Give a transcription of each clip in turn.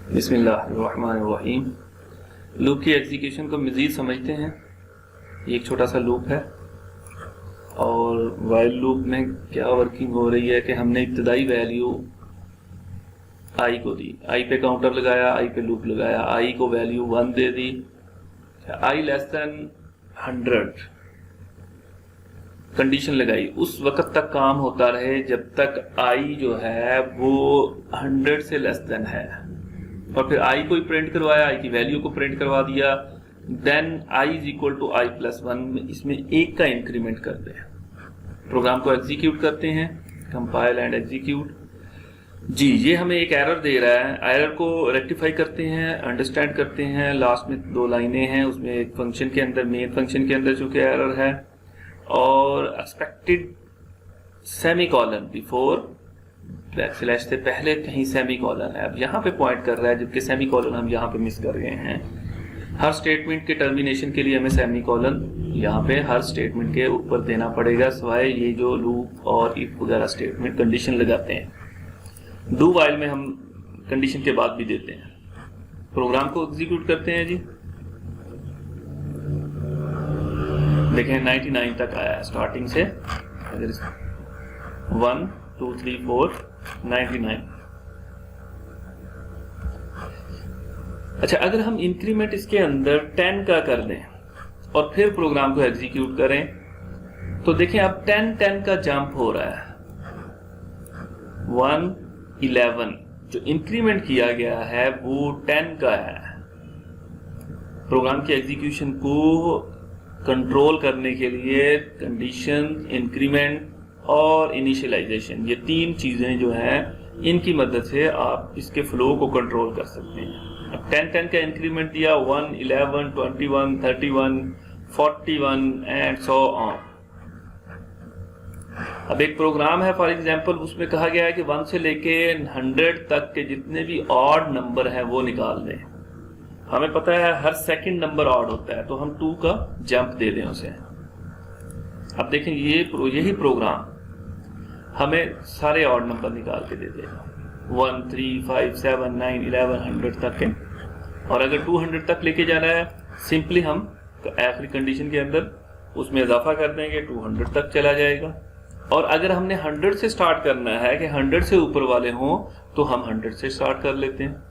बिस्मिल्लाहिर्रहमानिर्रहीम। लूप की एग्जीक्यूशन को मज़ीद समझते हैं। एक छोटा सा लूप है और वाइल लूप में क्या वर्किंग हो रही है कि हमने इब्तदाई वैल्यू आई को दी, आई पे काउंटर लगाया, आई पे लूप लगाया, आई को वैल्यू 1 दे दी, आई लेस देन 100 कंडीशन लगाई। उस वक्त तक काम होता रहे जब तक आई जो है वो 100 से लेस देन है, और फिर आई को ही प्रिंट करवाया, आई की वैल्यू को प्रिंट करवा दिया। Then i is equal to i plus 1, इसमें एक का इंक्रीमेंट कर दें। प्रोग्राम को एग्जीक्यूट करते हैं, कंपाइल एंड एग्जीक्यूट। जी, ये हमें एक एरर दे रहा है। एरर को रेक्टिफाई करते हैं, अंडरस्टैंड करते हैं। लास्ट में 2 लाइनें हैं, उसमें एक फंक्शन के अंदर, मेन फंक्शन के अंदर चूंकि एरर है, और एक्सपेक्टेड सेमीकोलन बिफोर बैकस्लैश से पहले कहीं सेमीकोलन है। अब यहाँ पे पॉइंट कर रहा है, जबकि सेमीकोलन हम यहाँ पे मिस कर गए हैं। हर स्टेटमेंट के टर्मिनेशन के लिए हमें सेमीकोलन यहाँ पे हर स्टेटमेंट के ऊपर देना पड़ेगा, सिवाय ये जो लूप और इफ वगैरह स्टेटमेंट कंडीशन लगाते हैं। डू वाइल में हम कंडीशन के बाद भी देते हैं। प्रोग्राम को एग्जीक्यूट करते हैं जी। देखें 99 तक आया है स्टार्टिंग से, अगर 1 2 3 4 99। अच्छा, अगर हम इंक्रीमेंट इसके अंदर 10 का कर दें और फिर प्रोग्राम को एग्जीक्यूट करें तो देखें अब 10 का जंप हो रहा है। 1 11 जो इंक्रीमेंट किया गया है वो 10 का है। प्रोग्राम की एग्जीक्यूशन को कंट्रोल करने के लिए कंडीशन, इंक्रीमेंट और इनिशियलाइजेशन, ये 3 चीजें जो हैं इनकी मदद से आप इसके फ्लो को कंट्रोल कर सकते हैं। अब 10 का इंक्रीमेंट दिया, 1 11 21 31 41 एंड सो ऑन। अब एक प्रोग्राम है फॉर एग्जांपल, उसमें कहा गया है कि 1 से लेके 100 तक के जितने भी ऑड नंबर हैं वो निकाल दें। हमें पता है हर सेकंड नंबर ऑड होता है, तो हम 2 का जंप दे दें उसे। अब देखें यही प्रोग्राम हमें सारे ऑड नंबर निकाल के दे देगा, 1 3 5 7 9 11 100 तक के। और अगर 200 तक लेके जाना है, सिंपली हम आखिरी कंडीशन के अंदर उसमें इजाफा कर देंगे, 200 तक चला जाएगा। और अगर हमने 100 से स्टार्ट करना है कि 100 से ऊपर वाले हों, तो हम 100 से स्टार्ट कर लेते हैं।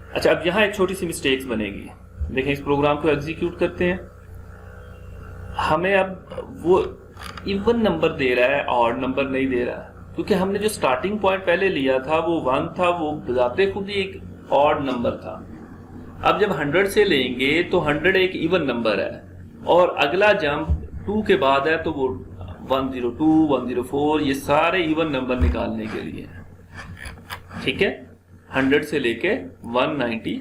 अच्छा, अब यहाँ एक छोटी सी मिस्टेक्स बनेगी। देखें, इस प्रोग्राम को एग्जीक्यूट करते हैं। हमें अब वो इवन नंबर दे रहा है, ऑड नंबर नहीं दे रहा, क्योंकि हमने जो स्टार्टिंग पॉइंट पहले लिया था वो 1 था, वो बजाते खुद ही एक ऑड नंबर था। अब जब 100 से लेंगे तो 100 एक इवन नंबर है, और अगला जंप 2 के बाद है, तो वो 102 104 ये सारे इवन नंबर निकालने के लिए है। ठीक है, 100 से लेके 198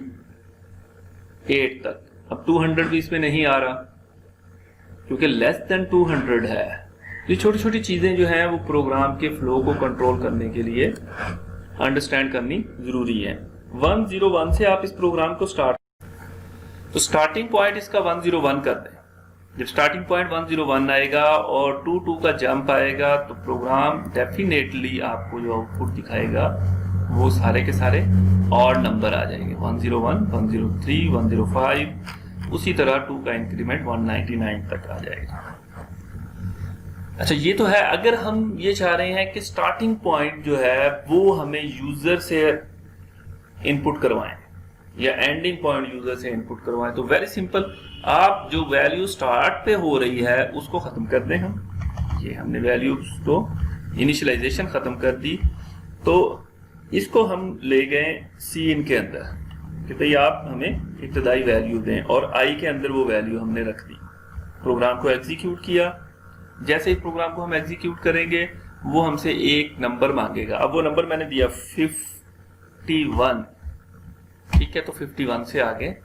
तक। अब 200 भी इसमें नहीं आ रहा क्योंकि लेस देन 200 है। ये छोटी छोटी चीजें जो हैं वो प्रोग्राम के फ्लो को कंट्रोल करने के लिए अंडरस्टैंड करनी जरूरी है। 101 से आप इस प्रोग्राम को तो स्टार्टिंग पॉइंट इसका 101 कर दें। जब स्टार्टिंग पॉइंट 101 आएगा और 2 का जंप आएगा, तो प्रोग्राम डेफिनेटली आपको जो आउटपुट दिखाएगा वो सारे के सारे ऑड नंबर आ जाएंगे, 101 103 105। उसी तरह 2 का इंक्रीमेंट 199 तक आ जाएगा। अच्छा, ये तो है। अगर हम ये चाह रहे हैं कि स्टार्टिंग पॉइंट जो है वो हमें यूजर से इनपुट करवाएं या एंडिंग पॉइंट यूजर से इनपुट करवाएं, तो वेरी सिंपल, आप जो वैल्यू स्टार्ट पे हो रही है उसको खत्म कर दें। ये हमने वैल्यू को इनिशियलाइजेशन खत्म कर दी, तो इसको हम ले गए सीन के अंदर कि भाई आप हमें इब्तदाई वैल्यू दें, और आई के अंदर वो वैल्यू हमने रख दी। प्रोग्राम को एग्जीक्यूट किया। जैसे ही प्रोग्राम को हम एग्जीक्यूट करेंगे वो हमसे एक नंबर मांगेगा। अब वो नंबर मैंने दिया 51, ठीक है, तो 51 से आगे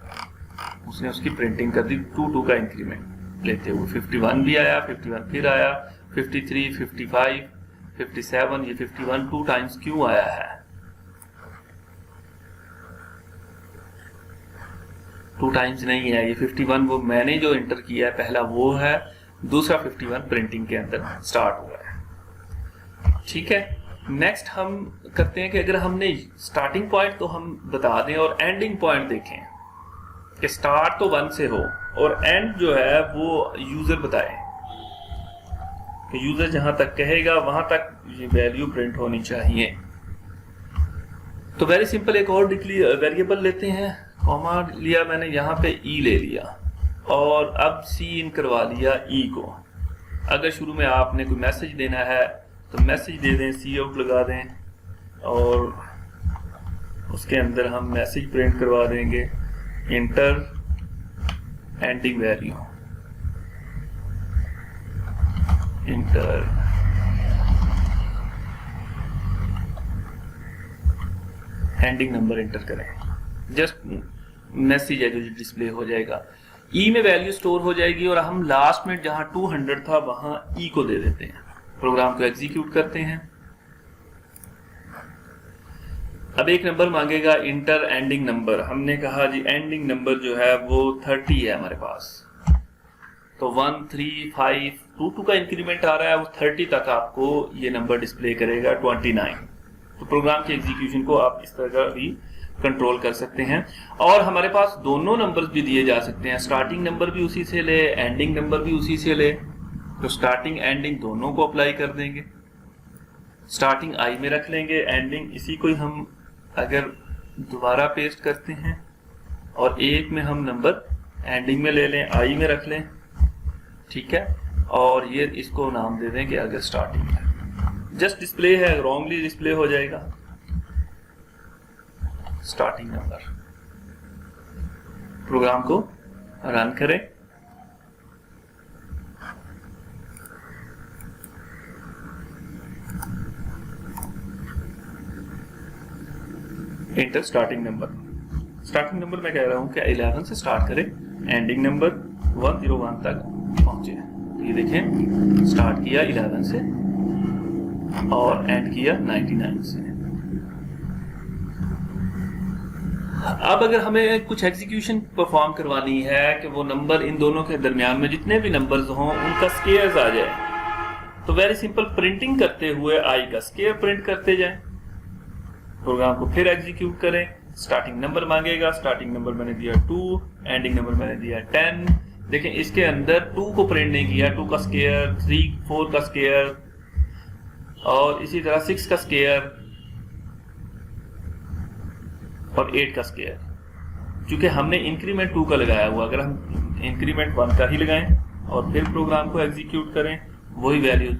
उसने उसकी प्रिंटिंग कर दी 2 का इंक्रीमेंट लेते हुए। 51 भी आया, 51 फिर आया, 53 55 57, ये 51 2 टाइम्स क्यों आया है? 2 टाइम्स नहीं है, ये 51 वो मैंने जो इंटर किया है पहला वो है, दूसरा 51 प्रिंटिंग के अंदर स्टार्ट हुआ है। ठीक है, नेक्स्ट हम करते हैं कि अगर हमने स्टार्टिंग पॉइंट तो हम बता दें और एंडिंग पॉइंट देखें कि स्टार्ट तो 1 से हो और एंड जो है वो यूजर बताए कि यूजर जहां तक कहेगा वहां तक ये वैल्यू प्रिंट होनी चाहिए। तो वेरी सिंपल, एक और वेरिएबल लेते हैं, कॉमा लिया मैंने, यहाँ पे ई ले लिया और अब सी इन करवा लिया ई को। अगर शुरू में आपने कोई मैसेज देना है तो मैसेज दे दें, सी आउट लगा दें और उसके अंदर हम मैसेज प्रिंट करवा देंगे inter ending value, inter ending number inter करें, जस्ट मैसेज है जो डिस्प्ले हो जाएगा। ई में वैल्यू स्टोर हो जाएगी और हम लास्ट में जहां 200 था वहां ई को दे देते हैं। प्रोग्राम को एग्जीक्यूट करते हैं। अब एक नंबर मांगेगा इंटर एंडिंग नंबर, हमने कहा जी एंडिंग नंबर जो है वो 30 है हमारे पास, तो 1 3 5 2 का इंक्रीमेंट आ रहा है, वो 30 तक आपको ये नंबर डिस्प्ले करेगा 29। तो प्रोग्राम के एग्जीक्यूशन को आप इस तरह भी कंट्रोल कर सकते हैं। और हमारे पास दोनों नंबर्स भी दिए जा सकते हैं, स्टार्टिंग नंबर भी उसी से ले, एंडिंग नंबर भी उसी से ले। तो स्टार्टिंग एंडिंग दोनों को अप्लाई कर देंगे, स्टार्टिंग आई में रख लेंगे, एंडिंग इसी को ही हम अगर दोबारा पेस्ट करते हैं और एक में हम नंबर एंडिंग में ले लें, आई में रख लें, ठीक है, और ये इसको नाम दे दें कि अगर स्टार्टिंग है, जस्ट डिस्प्ले है, रॉन्गली डिस्प्ले हो जाएगा स्टार्टिंग नंबर। प्रोग्राम को रन करें, inter starting number. Starting number मैं कह रहा हूं कि 11 से स्टार्ट करें, एंडिंग नंबर 101 तक पहुंचे। तो ये देखें, स्टार्ट किया 11 से और एंड किया 99 से। अब अगर हमें कुछ एग्जीक्यूशन परफॉर्म करवानी है कि वो नंबर इन दोनों के दरमियान में जितने भी नंबर्स हों उनका स्केयर्स आ जाए, तो वेरी सिंपल, प्रिंटिंग करते हुए आई का स्केयर प्रिंट करते जाएं। प्रोग्राम को फिर एग्जीक्यूट करें, स्टार्टिंग नंबर मांगेगा, स्टार्टिंग नंबर मैंने दिया 2, एंडिंग नंबर मैंने दिया 10। देखें इसके अंदर 2 को प्रिंट नहीं किया, 2 का स्केयर, 3 4 का स्केयर और इसी तरह 6 का स्केयर और 8 का स्केयर। क्योंकि हमने इंक्रीमेंट 2 का लगाया हुआ, अगर हम इंक्रीमेंट 1 का ही लगाएं और फिर प्रोग्राम को एग्जीक्यूट करें, वही वैल्यू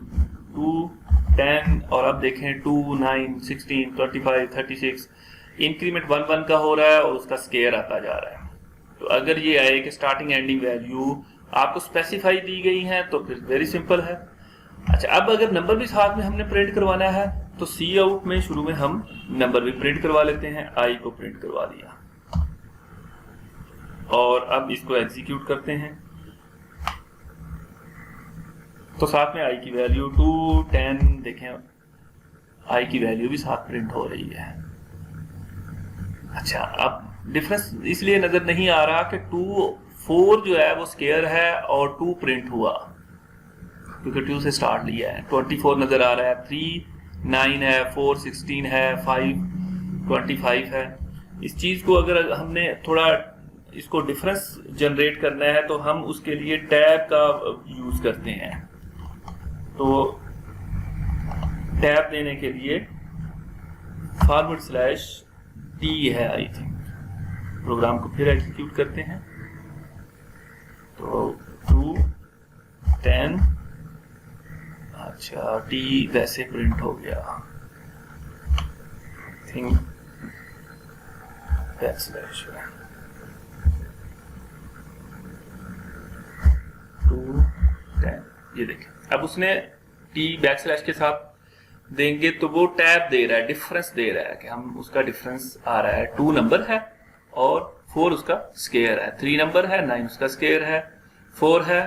2 10 और अब देखें 2 9 16 25 36, इंक्रीमेंट 1 1 का हो रहा है और उसका स्केयर आता जा रहा है। तो अगर ये आए कि स्टार्टिंग एंडिंग वैल्यू आपको स्पेसिफाई दी गई है तो फिर वेरी सिंपल है। अच्छा, अब अगर नंबर भी साथ में हमने प्रिंट करवाना है तो सी आउट में शुरू में हम नंबर भी प्रिंट करवा लेते हैं, आई को प्रिंट करवा दिया और अब इसको एग्जीक्यूट करते हैं। तो साथ में आई की वैल्यू 2 10, देखें आई की वैल्यू भी साथ प्रिंट हो रही है। अच्छा, अब डिफरेंस इसलिए नजर नहीं आ रहा कि 2 4 जो है वो स्केयर है और 2 प्रिंट हुआ क्योंकि 2 से स्टार्ट लिया है। 24 नजर आ रहा है, 3 9 है, 4 16 है, 5 25 है। इस चीज को अगर हमने थोड़ा इसको डिफरेंस जनरेट करना है तो हम उसके लिए टैब का यूज करते हैं। तो टैब देने के लिए /t है आई थिंक। प्रोग्राम को फिर एग्जीक्यूट करते हैं तो 2 10, अच्छा t वैसे प्रिंट हो गया, थिंक बैकस्लैश 2 10, ये देखें। अब उसने t बैकस्लैश के साथ देंगे तो वो टैब दे रहा है, डिफरेंस दे रहा है कि हम उसका डिफरेंस आ रहा है। 2 नंबर है और 4 उसका स्केयर है, 3 नंबर है, 9 उसका स्केयर है, 4 है,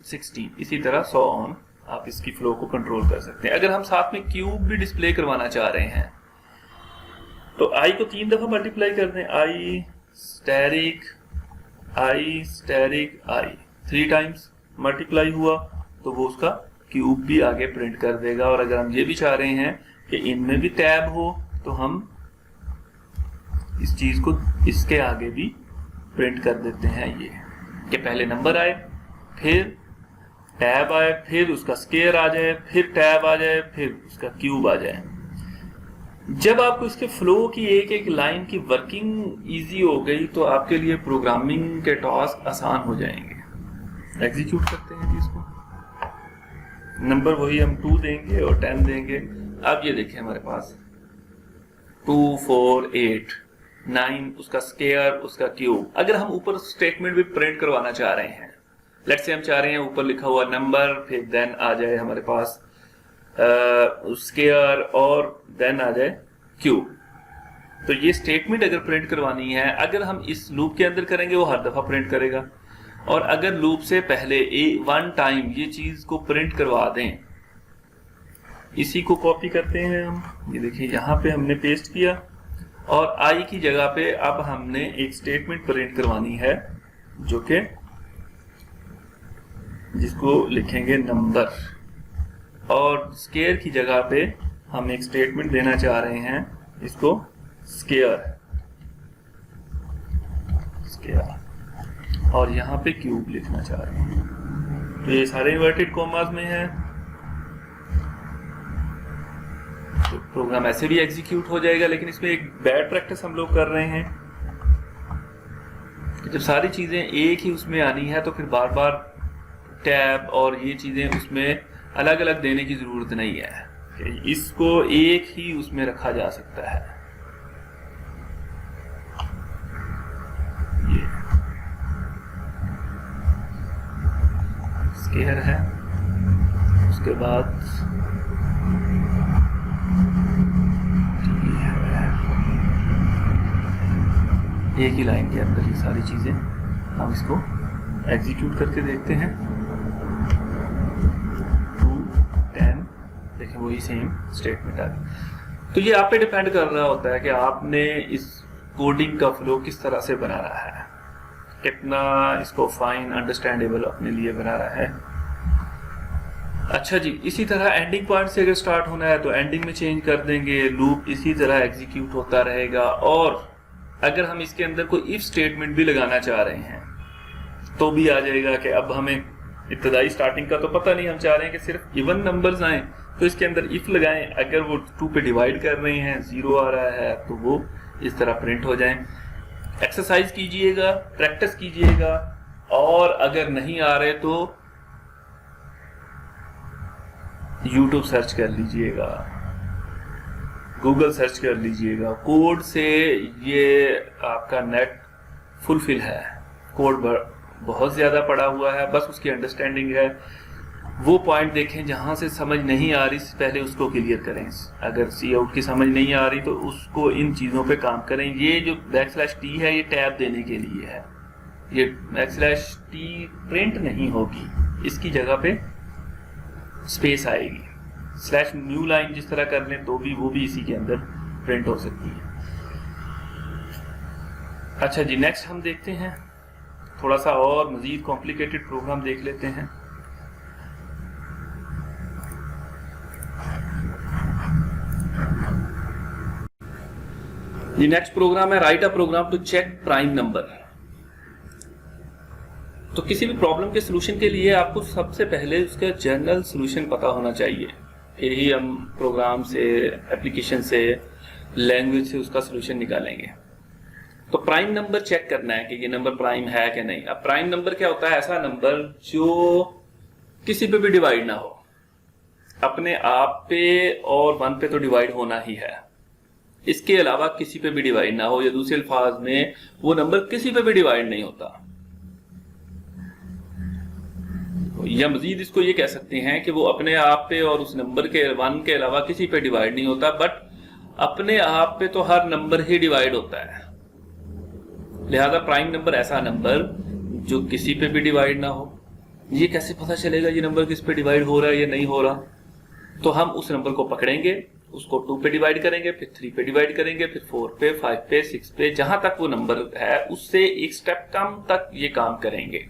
16, इसी तरह सो ऑन। आप इसकी फ्लो को कंट्रोल कर सकते हैं। अगर हम साथ में क्यूब भी डिस्प्ले करवाना चाह रहे हैं तो आई को 3 दफा मल्टीप्लाई कर दें, आई स्टैरिक आई 3 टाइम्स मल्टीप्लाई हुआ तो वो उसका क्यूब भी आगे प्रिंट कर देगा। और अगर हम ये भी चाह रहे हैं कि इनमें भी टैब हो तो हम इस चीज को इसके आगे भी प्रिंट कर देते हैं, ये कि पहले नंबर आए, फिर टैब आए, फिर उसका स्क्वायर आ जाए, फिर टैब आ जाए, फिर उसका क्यूब आ जाए। जब आपको इसके फ्लो की एक एक लाइन की वर्किंग इजी हो गई तो आपके लिए प्रोग्रामिंग के टास्क आसान हो जाएंगे। एग्जीक्यूट करते हैं इसको। नंबर वही हम 2 देंगे और 10 देंगे। अब ये देखें हमारे पास 2 4 8 9 उसका स्क्वायर, उसका क्यूब। अगर हम ऊपर स्टेटमेंट भी प्रिंट करवाना चाह रहे हैं, लेट्स से हम चाह रहे हैं ऊपर लिखा हुआ नंबर, फिर देन आ जाए हमारे पास स्क्वायर और देन आ जाए क्यूब, तो ये स्टेटमेंट अगर प्रिंट करवानी है, अगर हम इस लूप के अंदर करेंगे वो हर दफा प्रिंट करेगा। और अगर लूप से पहले 1 टाइम ये चीज को प्रिंट करवा दें, इसी को कॉपी करते हैं हम, ये देखिए यहां पे हमने पेस्ट किया और आई की जगह पे अब हमने एक स्टेटमेंट प्रिंट करवानी है जो कि जिसको लिखेंगे नंबर, और स्क्वायर की जगह पे हम एक स्टेटमेंट देना चाह रहे हैं इसको स्क्वायर, और यहां पे क्यूब लिखना चाह रहे हैं। तो ये सारे इन्वर्टेड कॉमास में है, तो प्रोग्राम ऐसे भी एग्जीक्यूट हो जाएगा। लेकिन इसमें एक बैड प्रैक्टिस हम लोग कर रहे हैं कि जब सारी चीजें एक ही उसमें आनी है तो फिर बार बार टैब और ये चीजें उसमें अलग अलग देने की जरूरत नहीं है, इसको एक ही उसमें रखा जा सकता है। ये स्क्वायर है, उसके बाद एक ही लाइन के अंदर ये सारी चीजें, हम इसको एग्जीक्यूट करके देखते हैं। 2 10 देखें वही सेम स्टेटमेंट आ गई। तो ये आप पे डिपेंड कर रहा होता है कि आपने इस कोडिंग का फ्लो किस तरह से बना रहा है, कितना इसको फाइन अंडरस्टैंडेबल अपने लिए बना रहा है। अच्छा जी, इसी तरह एंडिंग पॉइंट से अगर स्टार्ट होना है तो एंडिंग में चेंज कर देंगे, लूप इसी तरह एग्जीक्यूट होता रहेगा। और अगर हम इसके अंदर कोई इफ स्टेटमेंट भी लगाना चाह रहे हैं तो भी आ जाएगा कि अब हमें इब्तदाई स्टार्टिंग का तो पता नहीं, हम चाह रहे हैं कि सिर्फ इवन नंबर्स आए तो इसके अंदर इफ लगाएं, अगर वो 2 पे डिवाइड कर रहे हैं 0 आ रहा है तो वो इस तरह प्रिंट हो जाएं। एक्सरसाइज कीजिएगा, प्रैक्टिस कीजिएगा, और अगर नहीं आ रहे तो YouTube सर्च कर लीजिएगा, गूगल सर्च कर लीजिएगा। कोड से ये आपका नेट फुलफिल है, कोड बहुत ज्यादा पड़ा हुआ है, बस उसकी अंडरस्टैंडिंग है। वो पॉइंट देखें जहां से समझ नहीं आ रही, पहले उसको क्लियर करें। अगर सी आउट की समझ नहीं आ रही तो उसको इन चीजों पे काम करें। ये जो \t है ये टैब देने के लिए है, ये \t प्रिंट नहीं होगी, इसकी जगह पे स्पेस आएगी। /new लाइन जिस तरह कर लें तो भी वो भी इसी के अंदर प्रिंट हो सकती है। अच्छा जी, नेक्स्ट हम देखते हैं थोड़ा सा और मजीद कॉम्प्लिकेटेड प्रोग्राम देख लेते हैं। ये नेक्स्ट प्रोग्राम है write a program to check prime number. तो किसी भी प्रॉब्लम के सोल्यूशन के लिए आपको सबसे पहले उसका जनरल सोल्यूशन पता होना चाहिए, फिर ही हम प्रोग्राम से, एप्लीकेशन से, लैंग्वेज से उसका सोल्यूशन निकालेंगे। तो प्राइम नंबर चेक करना है कि ये नंबर प्राइम है कि नहीं। अब प्राइम नंबर क्या होता है? ऐसा नंबर जो किसी पे भी डिवाइड ना हो, अपने आप पे और 1 पे तो डिवाइड होना ही है, इसके अलावा किसी पे भी डिवाइड ना हो, या दूसरे अल्फाज में वो नंबर किसी पे भी डिवाइड नहीं होता। या मजीद इसको ये कह सकते हैं कि वो अपने आप पे और उस नंबर के 1 के अलावा किसी पे डिवाइड नहीं होता, बट अपने आप पे तो हर नंबर ही डिवाइड होता है। लिहाजा प्राइम नंबर ऐसा नंबर जो किसी पे भी डिवाइड ना हो। ये कैसे पता चलेगा ये नंबर किस पे डिवाइड हो रहा है या नहीं हो रहा? तो हम उस नंबर को पकड़ेंगे, उसको 2 पे डिवाइड करेंगे, फिर 3 पे डिवाइड करेंगे, फिर 4 पे, 5 पे, 6 पे, जहां तक वो नंबर है उससे एक स्टेप कम तक ये काम करेंगे।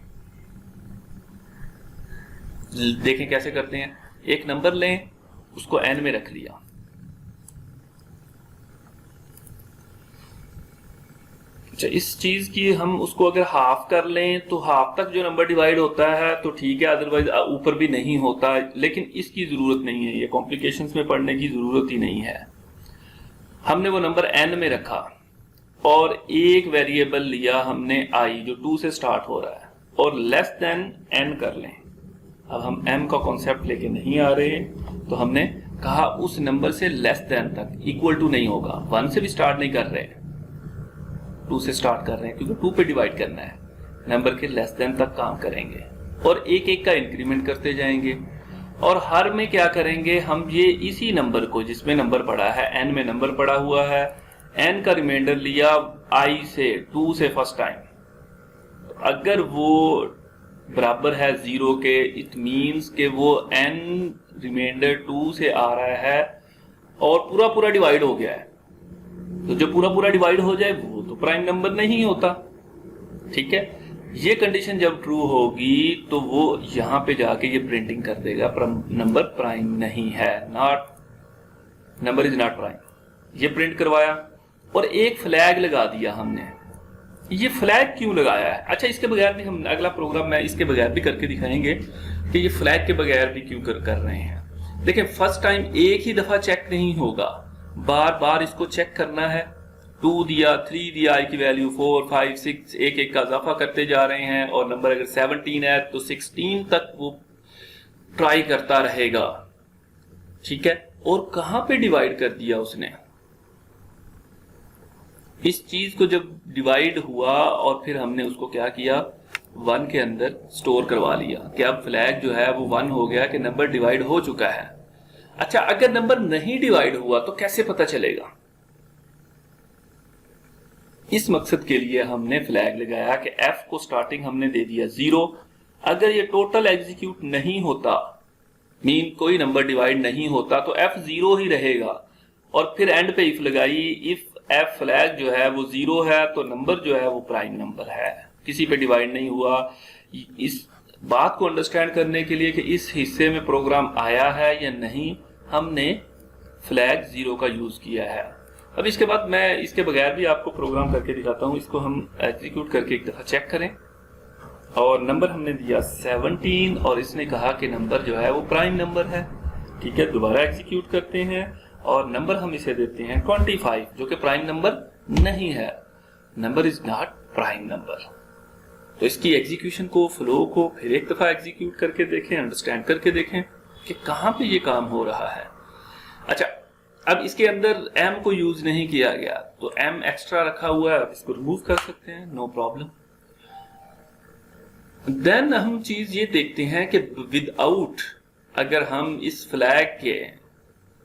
देखें कैसे करते हैं। एक नंबर लें, उसको n में रख लिया। अच्छा, इस चीज की हम उसको अगर हाफ कर लें तो हाफ तक जो नंबर डिवाइड होता है तो ठीक है, अदरवाइज ऊपर भी नहीं होता, लेकिन इसकी जरूरत नहीं है, ये कॉम्प्लिकेशंस में पढ़ने की जरूरत ही नहीं है। हमने वो नंबर n में रखा और एक वेरिएबल लिया हमने i जो 2 से स्टार्ट हो रहा है और लेस देन n कर लें। अब हम m का कॉन्सेप्ट लेके नहीं आ रहे, तो हमने कहा उस नंबर से लेस देन तक, इक्वल टू नहीं होगा, 1 से भी स्टार्ट नहीं कर रहे, 2 से स्टार्ट कर रहे हैं क्योंकि 2 पे डिवाइड करना है, नंबर के लेस देन तक काम करेंगे और एक एक का इंक्रीमेंट करते जाएंगे। और हर में क्या करेंगे, हम ये इसी नंबर को जिसमें नंबर पड़ा है, n में नंबर पड़ा हुआ है, n का रिमाइंडर लिया i से 2 से फर्स्ट टाइम, अगर वो बराबर है 0 के, इट मीन्स के वो n रिमाइंडर 2 से आ रहा है और पूरा पूरा डिवाइड हो गया है। तो जो पूरा पूरा डिवाइड हो जाए वो तो प्राइम नंबर नहीं होता, ठीक है। ये कंडीशन जब ट्रू होगी तो वो यहां पे जाके ये प्रिंटिंग कर देगा नंबर प्राइम नहीं है, not number is not prime. ये प्रिंट करवाया और एक फ्लैग लगा दिया हमने। ये फ्लैग क्यों लगाया है? अच्छा, इसके बगैर भी हम अगला प्रोग्राम में इसके बगैर भी करके दिखाएंगे कि ये फ्लैग के बगैर भी क्यों कर रहे हैं। देखिए, फर्स्ट टाइम एक ही दफा चेक नहीं होगा, बार बार इसको चेक करना है। 2 दिया, 3 दिया, i की वैल्यू 4, 5, 6, एक एक का इजाफा करते जा रहे हैं और नंबर अगर 17 है तो 16 तक वो ट्राई करता रहेगा, ठीक है। और कहां पे डिवाइड कर दिया उसने, इस चीज को जब डिवाइड हुआ और फिर हमने उसको क्या किया, 1 के अंदर स्टोर करवा लिया कि अब फ्लैग जो है वो 1 हो गया कि नंबर डिवाइड हो चुका है। अच्छा, अगर नंबर नहीं डिवाइड हुआ तो कैसे पता चलेगा? इस मकसद के लिए हमने फ्लैग लगाया कि f को स्टार्टिंग हमने दे दिया 0। अगर ये टोटल एग्जीक्यूट नहीं होता, मीन कोई नंबर डिवाइड नहीं होता, तो f 0 ही रहेगा। और फिर एंड पे इफ लगाई, इफ f फ्लैग जो है वो 0 है तो नंबर जो है वो प्राइम नंबर है, किसी पे डिवाइड नहीं हुआ। इस बात को अंडरस्टैंड करने के लिए कि इस हिस्से में प्रोग्राम आया है या नहीं, हमने फ्लैग 0 का यूज किया है। अब इसके बाद मैं इसके बगैर भी आपको प्रोग्राम करके दिखाता हूं। इसको हम एग्जीक्यूट करके एक दफा चेक करें और नंबर हमने दिया 17 और इसने कहा कि नंबर जो है वो प्राइम नंबर है, ठीक है। दोबारा एग्जीक्यूट करते हैं और नंबर हम इसे देते हैं 25 जो कि प्राइम नंबर नहीं है, number is not prime number. तो इसकी एग्जीक्यूशन को, फ्लो को फिर एक दफा एग्जीक्यूट करके देखें, अंडरस्टैंड करके देखें कि कहां पे ये काम हो रहा है। अच्छा, अब इसके अंदर m को यूज नहीं किया गया तो m एक्स्ट्रा रखा हुआ है, अब इसको रिमूव कर सकते हैं, नो प्रॉब्लम। देन हम चीज ये देखते हैं कि विदाउट, अगर हम इस फ्लैग के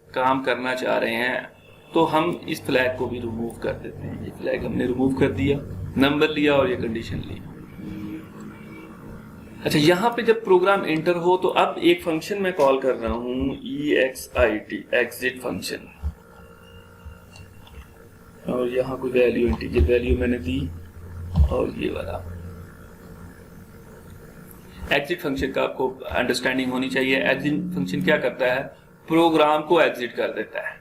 काम करना चाह रहे हैं तो हम इस फ्लैग को भी रिमूव कर देते हैं। ये फ्लैग हमने रिमूव कर दिया, नंबर लिया और ये कंडीशन ली। अच्छा, यहां पे जब प्रोग्राम एंटर हो तो अब एक फंक्शन मैं कॉल कर रहा हूं exit, एग्जिट फंक्शन, और यहां कोई वैल्यू, इंटीजर वैल्यू मैंने दी और ये वाला एग्जिट फंक्शन का आपको अंडरस्टैंडिंग होनी चाहिए। एग्जिट फंक्शन क्या करता है, प्रोग्राम को एग्जिट कर देता है।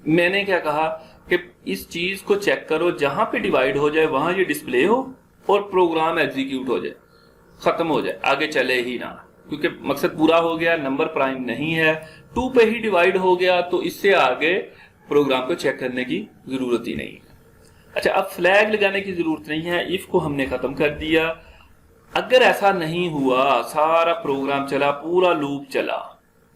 मैंने क्या कहा कि इस चीज को चेक करो, जहां पे डिवाइड हो जाए वहां ये डिस्प्ले हो और प्रोग्राम एग्जीक्यूट हो जाए, खत्म हो जाए, आगे चले ही ना, क्योंकि मकसद पूरा हो गया, नंबर प्राइम नहीं है, 2 पे ही डिवाइड हो गया, तो इससे आगे प्रोग्राम को चेक करने की जरूरत ही नहीं है। अच्छा, अब फ्लैग लगाने की जरूरत नहीं है, इफ को हमने खत्म कर दिया। अगर ऐसा नहीं हुआ, सारा प्रोग्राम चला, पूरा लूप चला।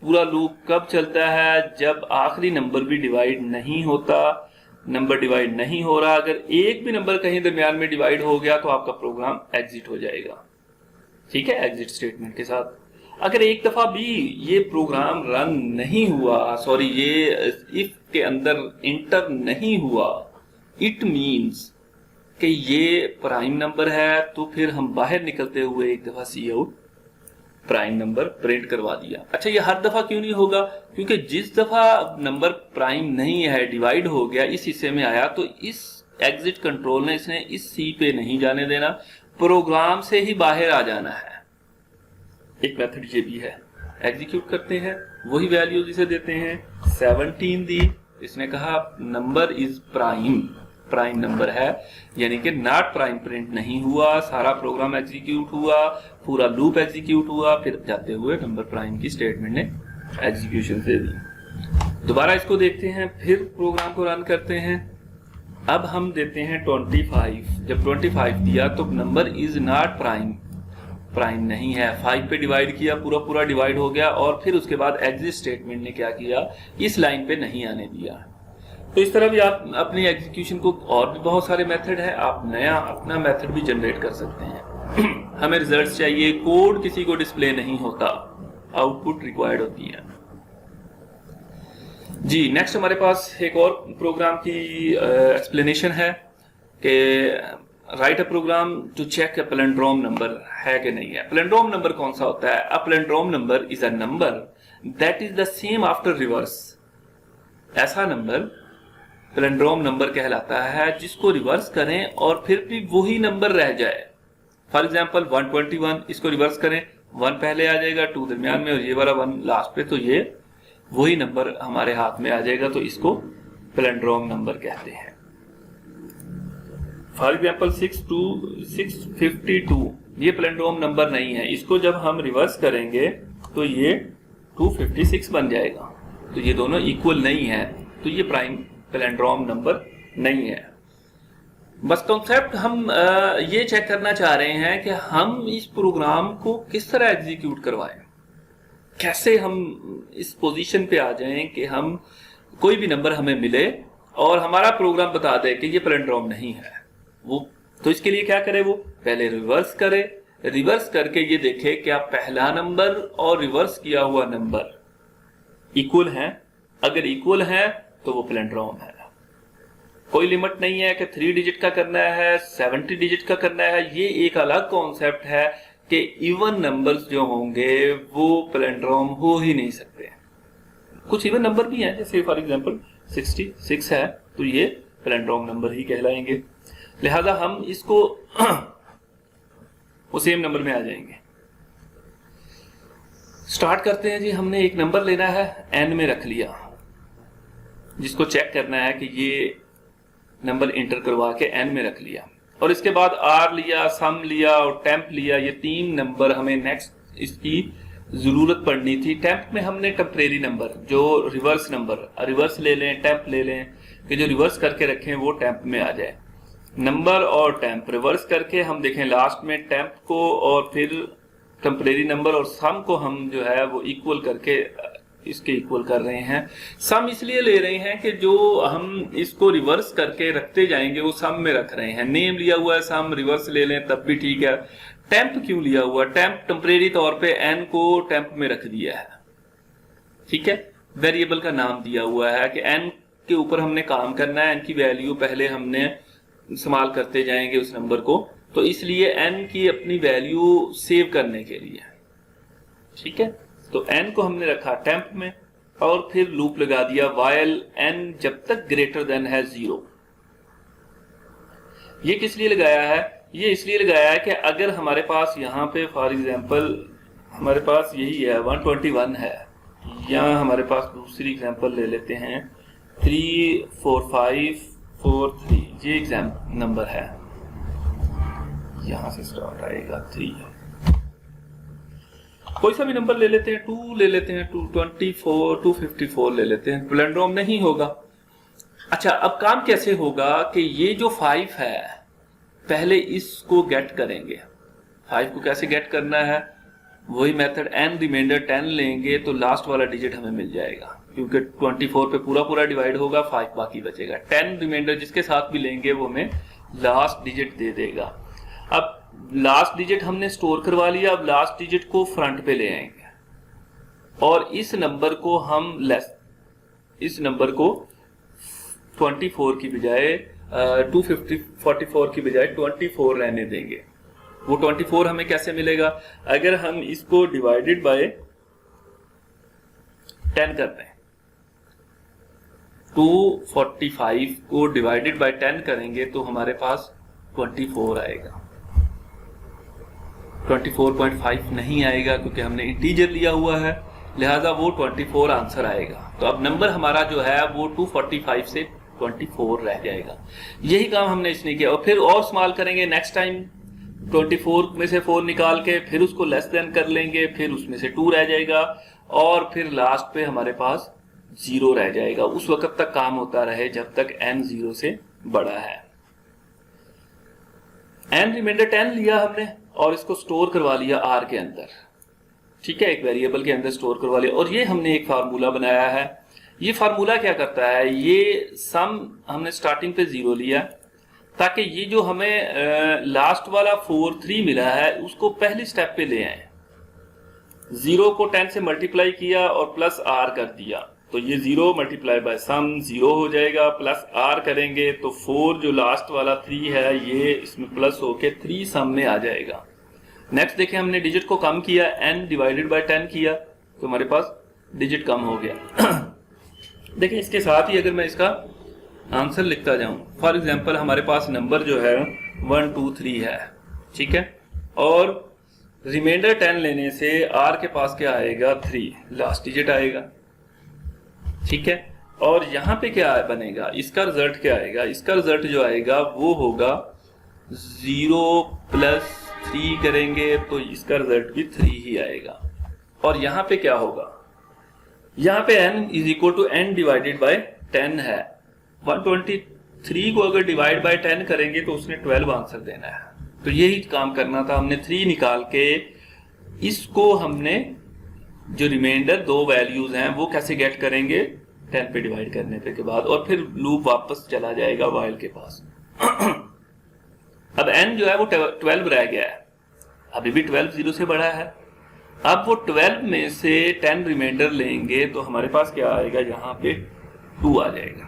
पूरा लूप कब चलता है, जब आखिरी नंबर भी डिवाइड नहीं होता, नंबर डिवाइड नहीं हो रहा। अगर एक भी नंबर कहीं दरमियान में डिवाइड हो गया तो आपका प्रोग्राम एग्जिट हो जाएगा, ठीक है, एग्जिट स्टेटमेंट के साथ। अगर एक दफा भी ये प्रोग्राम रन नहीं हुआ, सॉरी, ये इफ के अंदर इंटर नहीं हुआ, इट मींस कि ये प्राइम नंबर है, तो फिर हम बाहर निकलते हुए एक दफा सी आउट प्राइम नंबर प्रिंट करवा दिया। अच्छा, ये हर दफा क्यों नहीं होगा, क्योंकि जिस दफा नंबर प्राइम नहीं है, डिवाइड हो गया, इस हिस्से में आया, तो इस एग्जिट कंट्रोल ने इसने इस सी पे नहीं जाने देना, प्रोग्राम से ही बाहर आ जाना है। एक मेथड ये भी है। एग्जीक्यूट करते हैं, वही वैल्यूज इसे देते हैं। 17 दी, इसने कहा number is prime, prime number है, यानी कि नॉट प्राइम प्रिंट नहीं हुआ, सारा प्रोग्राम एग्जीक्यूट हुआ, पूरा लूप एग्जीक्यूट हुआ, फिर जाते हुए नंबर प्राइम की स्टेटमेंट ने एग्जीक्यूशन से दी। दोबारा इसको देखते हैं, फिर प्रोग्राम को रन करते हैं। अब हम देते हैं 25। जब 25 दिया तो number is not prime, prime नहीं है। 5 पे डिवाइड किया, पूरा पूरा डिवाइड हो गया, और फिर उसके बाद एग्जिट स्टेटमेंट ने क्या किया, इस लाइन पे नहीं आने दिया। तो इस तरह भी आप अपनी एग्जीक्यूशन को, और भी बहुत सारे मेथड है, आप नया अपना मेथड भी जनरेट कर सकते हैं। हमें रिजल्ट्स चाहिए, कोड किसी को डिस्प्ले नहीं होता, आउटपुट रिक्वायर्ड होती है जी। नेक्स्ट हमारे पास एक और प्रोग्राम की एक्सप्लेनेशन है कि write a program to check a palindrome number है कि नहीं है। पैलिंड्रोम नंबर कौन सा होता है? अ palindrome number is a number that is the same after reverse. ऐसा नंबर पैलिंड्रोम नंबर कहलाता है जिसको रिवर्स करें और फिर भी वही नंबर रह जाए। फॉर एग्जांपल 121, इसको रिवर्स करें, 1 पहले आ जाएगा, 2 दरमियान में और ये वाला 1 लास्ट पे, तो ये वही नंबर हमारे हाथ में आ जाएगा, तो इसको पैलिंड्रोम नंबर कहते हैं। फॉर एग्जांपल 652, ये पैलिंड्रोम नंबर नहीं है, इसको जब हम रिवर्स करेंगे तो ये 256 बन जाएगा, तो ये दोनों इक्वल नहीं है, तो ये प्राइम पैलिंड्रोम नंबर नहीं है। बस कॉन्सेप्ट हम ये चेक करना चाह रहे हैं कि हम इस प्रोग्राम को किस तरह एग्जीक्यूट करवाएं, कैसे हम इस पोजीशन पे आ जाएं कि हम कोई भी नंबर हमें मिले और हमारा प्रोग्राम बता दे कि ये पैलिंड्रोम नहीं है। वो तो इसके लिए क्या करे, वो पहले रिवर्स करे, रिवर्स करके ये देखे क्या पहला नंबर और रिवर्स किया हुआ नंबर इक्वल हैं। अगर इक्वल हैं तो वो पैलिंड्रोम है। कोई लिमिट नहीं है कि 3 डिजिट का करना है, 70 डिजिट का करना है, ये एक अलग कॉन्सेप्ट है कि इवन नंबर्स जो होंगे वो पैलिंड्रोम हो ही नहीं सकते। कुछ इवन नंबर भी हैं, जैसे फॉर एग्जांपल 66 है, तो ये पैलिंड्रोम नंबर ही कहलाएंगे, लिहाजा हम इसको वो सेम नंबर में आ जाएंगे। स्टार्ट करते हैं जी। हमने एक नंबर लेना है, n में रख लिया, जिसको चेक करना है कि ये नंबर इंटर करवा के n में रख लिया, और इसके बाद r लिया, सम लिया और टेम्प लिया। ये 3 नंबर हमें नेक्स्ट इसकी जरूरत पड़नी थी। टेम्प में हमने टेम्परेरी नंबर, जो रिवर्स नंबर, रिवर्स ले लें, टेम्प ले लें, कि जो रिवर्स करके रखें वो टेम्प में आ जाए। नंबर और टेम्प रिवर्स करके हम देखें लास्ट में टेम्प को और फिर टेम्परेरी नंबर और सम को हम जो है वो इक्वल करके इसके इक्वल कर रहे हैं। सम इसलिए ले रहे हैं कि जो हम इसको रिवर्स करके रखते जाएंगे वो सम में रख रहे हैं। नेम लिया हुआ है, सम रिवर्स ले लें तब भी ठीक है। टेम्प क्यों लिया हुआ? टेम्प टेम्परेरी तौर पे n को टेम्प में रख दिया है, ठीक है, वेरिएबल का नाम दिया हुआ है कि n के ऊपर हमने काम करना है, n की वैल्यू पहले हमने इस्तेमाल करते जाएंगे उस नंबर को, तो इसलिए n की अपनी वैल्यू सेव करने के लिए, ठीक है। तो n को हमने रखा टेम्प में और फिर लूप लगा दिया while n जब तक ग्रेटर देन है 0। ये किस लिए लगाया है? ये इसलिए लगाया है कि अगर हमारे पास यहाँ पे फॉर एग्जांपल हमारे पास यही है 121 है, यहाँ हमारे पास दूसरी एग्जांपल ले लेते हैं 34543, ये एग्जाम नंबर है, यहाँ से स्टार्ट आएगा 3, कोई सा भी नंबर ले लेते हैं, 2 ले लेते हैं, 224 254 ले लेते हैं, पैलिंड्रोम नहीं होगा। अच्छा, अब काम कैसे होगा कि ये जो 5 है पहले इसको गेट करेंगे। 5 को कैसे गेट करना है? वही मेथड n रिमाइंडर 10 लेंगे तो लास्ट वाला डिजिट हमें मिल जाएगा, क्योंकि 24 पे पूरा पूरा डिवाइड होगा, 5 बाकी बचेगा। 10 रिमाइंडर जिसके साथ भी लेंगे वो हमें लास्ट डिजिट दे देगा। अब लास्ट डिजिट हमने स्टोर करवा लिया, अब लास्ट डिजिट को फ्रंट पे ले आएंगे और इस नंबर को हम इस नंबर को 24 की बजाय 244 की बजाय 24 रहने देंगे। वो 24 हमें कैसे मिलेगा? अगर हम इसको डिवाइडेड बाय 10 करते हैं, 245 को डिवाइडेड बाय 10 करेंगे तो हमारे पास 24 आएगा। 24.5 नहीं आएगा क्योंकि हमने इंटीजर लिया हुआ है, लिहाजा वो 24 आंसर आएगा। तो अब नंबर हमारा जो है वो 245 से 24 रह जाएगा। यही काम हमने इसने किया। और फिर और स्मॉल करेंगे नेक्स्ट टाइम, 24 में से 4 निकाल के फिर उसको लेस देन कर लेंगे, फिर उसमें से 2 रह जाएगा और फिर लास्ट पे हमारे पास 0 रह जाएगा। उस वक्त तक काम होता रहे जब तक n 0 से बड़ा है। n रिमाइंडर 10 लिया हमने और इसको स्टोर करवा लिया r के अंदर, ठीक है, एक वेरिएबल के अंदर स्टोर करवा लिया। और ये हमने एक फार्मूला बनाया है। ये फार्मूला क्या करता है, ये सम हमने स्टार्टिंग पे 0 लिया ताकि ये जो हमें लास्ट वाला 4 3 मिला है उसको पहली स्टेप पे ले आए। 0 को 10 से मल्टीप्लाई किया और प्लस r कर दिया, तो ये 0 मल्टीप्लाई बाय सम 0 हो जाएगा। प्लस r करेंगे तो 4 जो लास्ट वाला 3 है ये इसमें प्लस होके 3 सम में आ जाएगा। नेक्स्ट देखें, हमने डिजिट को कम किया, n डिवाइडेड बाय 10 किया तो हमारे पास डिजिट कम हो गया। देखिए इसके साथ ही अगर मैं इसका आंसर लिखता जाऊं, फॉर एग्जांपल हमारे पास नंबर जो है 1 2 3 है, ठीक है, और रिमाइंडर 10 लेने से r के पास क्या आएगा, 3 लास्ट डिजिट आएगा, ठीक है। और यहाँ पे क्या बनेगा, इसका रिजल्ट क्या आएगा, इसका रिजल्ट जो आएगा वो होगा 0 प्लस 3 करेंगे तो इसका रिजल्ट भी 3 ही आएगा। और यहाँ पे क्या होगा, यहाँ पे n is equal to n divided by 10 है। 123 को अगर डिवाइड बाय 10 करेंगे तो उसने 12 आंसर देना है। तो यही काम करना था हमने, 3 निकाल के इसको हमने जो रिमाइंडर 2 वैल्यूज हैं वो कैसे गेट करेंगे, 10 पे डिवाइड करने पे के बाद, और फिर लूप वापस चला जाएगा वाइल के पास। अब n जो है वो 12 रह गया है, अभी भी 12 0 से बड़ा है। अब वो 12 में से 10 रिमाइंडर लेंगे तो हमारे पास क्या आएगा, यहाँ पे 2 आ जाएगा।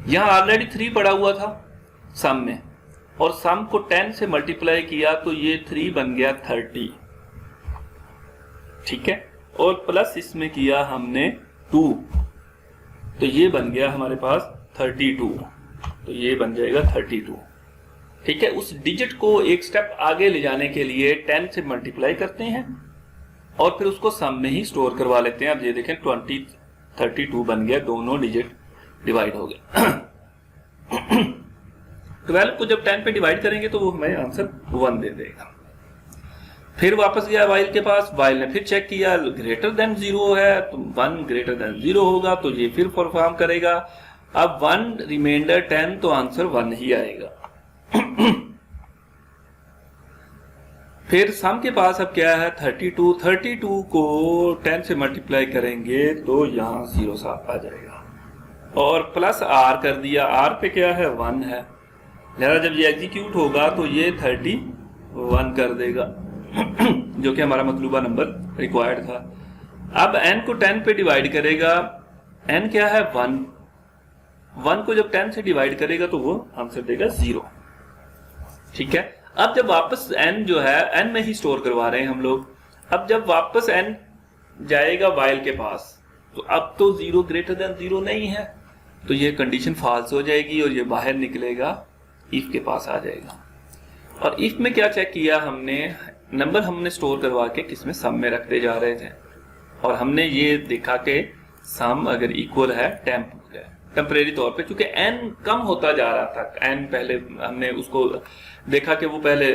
यहाँ ऑलरेडी 3 पड़ा हुआ था सम में, और सम को 10 से मल्टीप्लाई किया तो ये 3 बन गया 30, ठीक है, और प्लस इसमें किया हमने 2 तो ये बन गया हमारे पास 32, तो ये बन जाएगा 32, ठीक है। उस डिजिट को एक स्टेप आगे ले जाने के लिए 10 से मल्टीप्लाई करते हैं और फिर उसको सम में ही स्टोर करवा लेते हैं। अब ये देखें 32 बन गया, दोनों डिजिट डिवाइड हो गए। 12 को जब 10 पे डिवाइड करेंगे तो वो हमें आंसर 1 दे देगा। फिर वापस गया वाइल के पास, वाइल ने फिर चेक किया ग्रेटर देन 0 है तो 1 ग्रेटर देन 0 होगा, तो ये फिर परफॉर्म करेगा। अब 1 रिमाइंडर 10 तो आंसर 1 ही आएगा। फिर सम के पास अब क्या है 32 को 10 से मल्टीप्लाई करेंगे तो यहाँ 0 सा आ जाएगा, और प्लस r कर दिया, r पे क्या है 1 है, लिहाजा जब ये एग्जीक्यूट होगा तो ये 31 कर देगा जो कि हमारा मतलूबा नंबर रिक्वायर्ड था। अब n को 10 पे डिवाइड करेगा, n क्या है 1 को जब 10 से डिवाइड करेगा तो वो आंसर देगा 0, ठीक है। अब जब वापस n जो है n में ही स्टोर करवा रहे हैं हम लोग, अब जब वापस n जाएगा वाइल के पास तो अब तो 0 ग्रेटर देन 0 नहीं है, तो ये कंडीशन फॉल्स हो जाएगी और ये बाहर निकलेगा, इफ के पास आ जाएगा। और इफ में क्या चेक किया हमने, नंबर हमने स्टोर करवा के किसमें सम में रखते जा रहे थे, और हमने ये देखा कि सम अगर इक्वल है टेम्परेरी तौर पे, चूंकि n कम होता जा रहा था, n पहले हमने उसको देखा कि वो पहले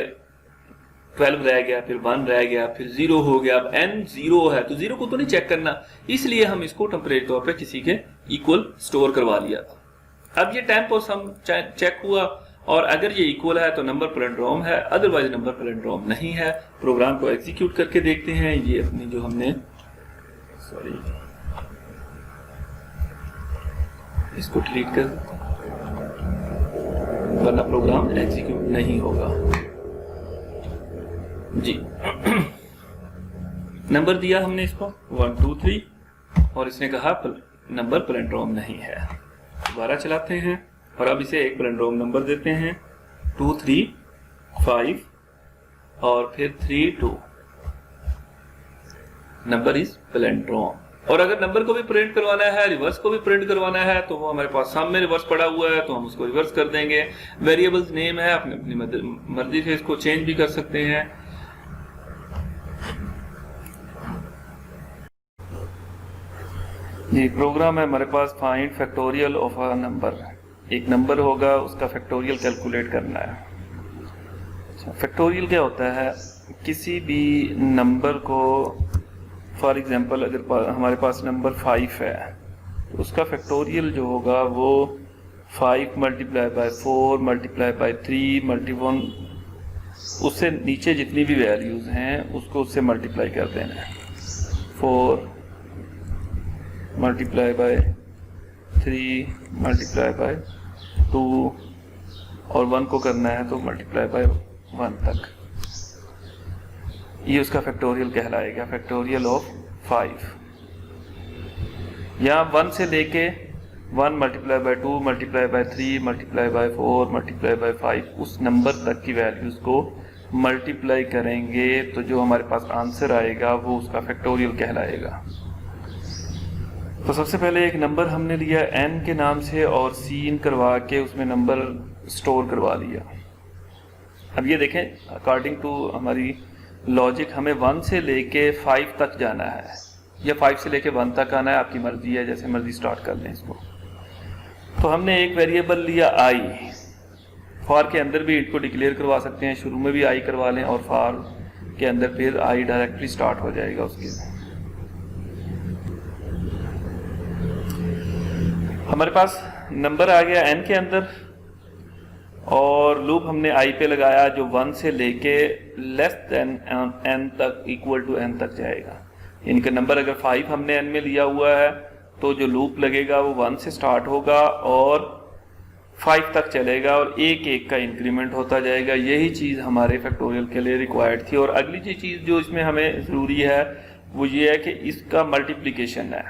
12 रह गया, फिर 1 रह गया, फिर 0 हो गया। अब n 0 है तो 0 को तो नहीं चेक करना, इसलिए हम इसको टेम्परेरी तौर पे किसी के इक्वल स्टोर करवा लिया था। अब ये टेम्प और सम चेक हुआ, और अगर ये इक्वल है तो नंबर पैलिंड्रोम है, अदरवाइज नंबर पैलिंड्रोम नहीं है। प्रोग्राम को एग्जीक्यूट करके देखते हैं। ये अपनी जो हमने इसको डिलीट कर, वरना प्रोग्राम एग्जीक्यूट नहीं होगा जी। नंबर दिया हमने इसको 1 2 3 और इसने कहा नंबर पैलिंड्रोम नहीं है। दोबारा चलाते हैं और अब इसे एक पैलिंड्रोम नंबर देते हैं 2 3 5 और फिर 3 2, नंबर इज पैलिंड्रोम। और अगर नंबर को भी प्रिंट करवाना है, रिवर्स को भी प्रिंट करवाना है, तो वो हमारे पास सम में रिवर्स पड़ा हुआ है तो हम उसको रिवर्स कर देंगे। वेरिएबल्स नेम है, अपनी मर्जी से इसको चेंज भी कर सकते हैं। जी, प्रोग्राम है हमारे पास find factorial of a number. एक नंबर होगा, उसका फैक्टोरियल कैलकुलेट करना है। अच्छा, फैक्टोरियल क्या होता है? किसी भी नंबर को, फॉर एग्जांपल अगर हमारे पास नंबर 5 है तो उसका फैक्टोरियल जो होगा वो 5 multiply by 4 multiply by 3 multiple, उससे नीचे जितनी भी वैल्यूज हैं उसको उससे मल्टीप्लाई कर देना है। 4 मल्टीप्लाई बाय 3 मल्टीप्लाई बाय 2 और 1 को करना है तो मल्टीप्लाई बाय 1 तक। ये उसका फैक्टोरियल कहलाएगा, फैक्टोरियल ऑफ 5। यहाँ 1 से लेके 1 multiply by 2 multiply by 3 multiply by 4 multiply by 5 उस नंबर तक की वैल्यूज को मल्टीप्लाई करेंगे तो जो हमारे पास आंसर आएगा वो उसका फैक्टोरियल कहलाएगा। तो सबसे पहले एक नंबर हमने लिया n के नाम से और सीन करवा के उसमें नंबर स्टोर करवा लिया। अब ये देखें, अकॉर्डिंग टू हमारी लॉजिक हमें 1 से लेके 5 तक जाना है या 5 से लेके 1 तक आना है, आपकी मर्जी है, जैसे मर्जी स्टार्ट कर लें इसको। तो हमने एक वेरिएबल लिया i, फॉर के अंदर भी इनको डिक्लेयर करवा सकते हैं, शुरू में भी i करवा लें और फॉर के अंदर फिर i डायरेक्टली स्टार्ट हो जाएगा उसके। हमारे पास नंबर आ गया n के अंदर और लूप हमने i पे लगाया जो 1 से लेके लेस देन n तक, इक्वल टू n तक जाएगा। इनका नंबर अगर 5 हमने n में लिया हुआ है तो जो लूप लगेगा वो 1 से स्टार्ट होगा और 5 तक चलेगा और एक एक का इंक्रीमेंट होता जाएगा। यही चीज़ हमारे फैक्टोरियल के लिए रिक्वायर्ड थी। और अगली चीज़ जो इसमें हमें ज़रूरी है वो ये है कि इसका मल्टीप्लिकेशन है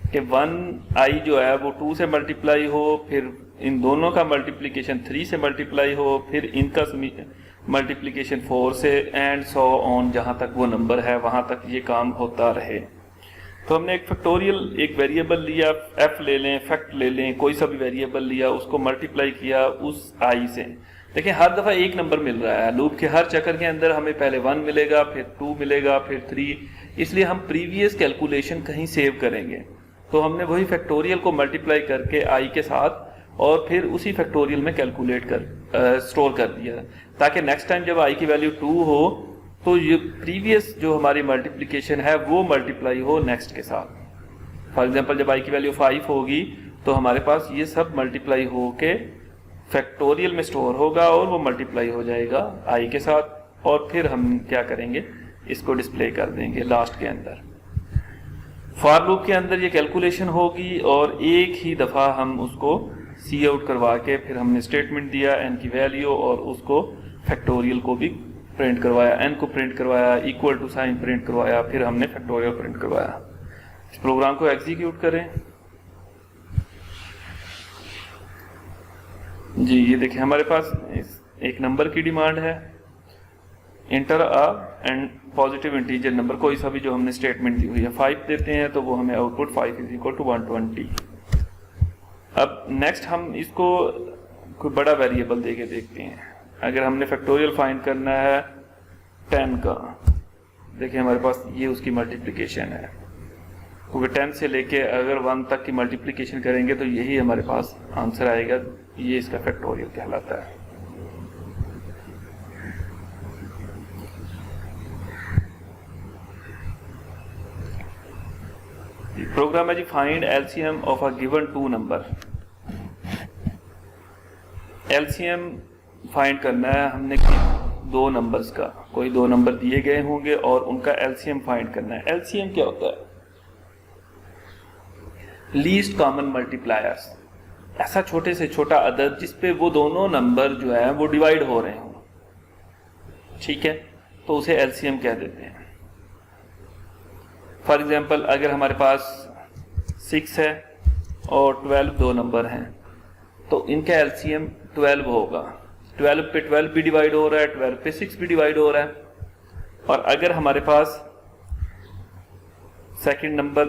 कि 1i जो है वो 2 से मल्टीप्लाई हो, फिर इन दोनों का मल्टीप्लिकेशन 3 से मल्टीप्लाई हो, फिर इनका मल्टीप्लिकेशन 4 से एंड सो ऑन, जहाँ तक वो नंबर है वहाँ तक ये काम होता रहे। तो हमने एक फैक्टोरियल, एक वेरिएबल लिया, f ले लें, फैक्ट ले लें, कोई सा भी वेरिएबल लिया, उसको मल्टीप्लाई किया उस i से। देखिए हर दफ़ा एक नंबर मिल रहा है, लूप के हर चक्कर के अंदर हमें पहले 1 मिलेगा, फिर 2 मिलेगा, फिर 3, इसलिए हम प्रीवियस कैलकुलेशन कहीं सेव करेंगे। तो हमने वही फैक्टोरियल को मल्टीप्लाई करके i के साथ और फिर उसी फैक्टोरियल में कैलकुलेट कर स्टोर कर दिया, ताकि नेक्स्ट टाइम जब i की वैल्यू 2 हो तो ये प्रीवियस जो हमारी मल्टीप्लिकेशन है वो मल्टीप्लाई हो नेक्स्ट के साथ। फॉर एग्जांपल जब i की वैल्यू 5 होगी तो हमारे पास ये सब मल्टीप्लाई हो के फैक्टोरियल में स्टोर होगा और वो मल्टीप्लाई हो जाएगा i के साथ और फिर हम क्या करेंगे, इसको डिस्प्ले कर देंगे लास्ट के अंदर। फॉर लूप के अंदर ये कैलकुलेशन होगी और एक ही दफ़ा हम उसको सी आउट करवा के फिर हमने स्टेटमेंट दिया n की वैल्यू और उसको फैक्टोरियल को भी प्रिंट करवाया, n को प्रिंट करवाया, इक्वल टू साइन प्रिंट करवाया, फिर हमने फैक्टोरियल प्रिंट करवाया। इस प्रोग्राम को एग्जीक्यूट करें। जी ये देखिए हमारे पास एक नंबर की डिमांड है, inter a and positive integer number, कोई सा भी जो हमने स्टेटमेंट दी हुई है। 5 देते हैं तो वो हमें आउटपुट 5 इज इक्वल टू 120। अब नेक्स्ट हम इसको कोई बड़ा वेरिएबल दे के देखते हैं। अगर हमने फैक्टोरियल फाइंड करना है 10 का, देखिए हमारे पास ये उसकी मल्टीप्लिकेशन है, क्योंकि 10 से लेके अगर 1 तक की मल्टीप्लिकेशन करेंगे तो यही हमारे पास आंसर आएगा, ये इसका फैक्टोरियल कहलाता है। प्रोग्राम है जी find LCM of a given 2 number. LCM find करना है हमने कि 2 नंबर्स का, कोई 2 नंबर दिए गए होंगे और उनका एलसीएम फाइंड करना है। एलसीएम क्या होता है? लीस्ट कॉमन मल्टीप्लायर्स, ऐसा छोटे से छोटा अदद जिस पे वो दोनों नंबर जो है वो डिवाइड हो रहे हों, ठीक है, तो उसे एलसीएम कह देते हैं। फॉर एग्जाम्पल अगर हमारे पास 6 है और 12 2 नंबर हैं तो इनका एलसीएम 12 होगा। 12 पे 12 भी डिवाइड हो रहा है, 12 पे 6 भी डिवाइड हो रहा है। और अगर हमारे पास सेकंड नंबर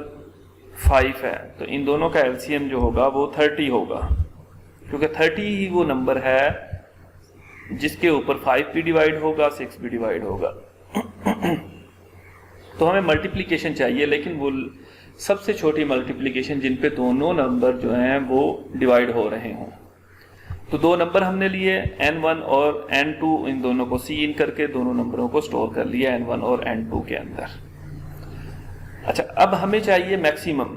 5 है तो इन दोनों का एलसीएम जो होगा वो 30 होगा, क्योंकि 30 ही वो नंबर है जिसके ऊपर 5 भी डिवाइड होगा, 6 भी डिवाइड होगा। तो हमें मल्टीप्लिकेशन चाहिए, लेकिन वो सबसे छोटी मल्टीप्लिकेशन जिन पे दोनों नंबर जो हैं वो डिवाइड हो रहे हों। तो दो नंबर हमने लिए n1 और n2, इन दोनों को सी इन करके दोनों नंबरों को स्टोर कर लिया n1 और n2 के अंदर। अच्छा, अब हमें चाहिए मैक्सिमम,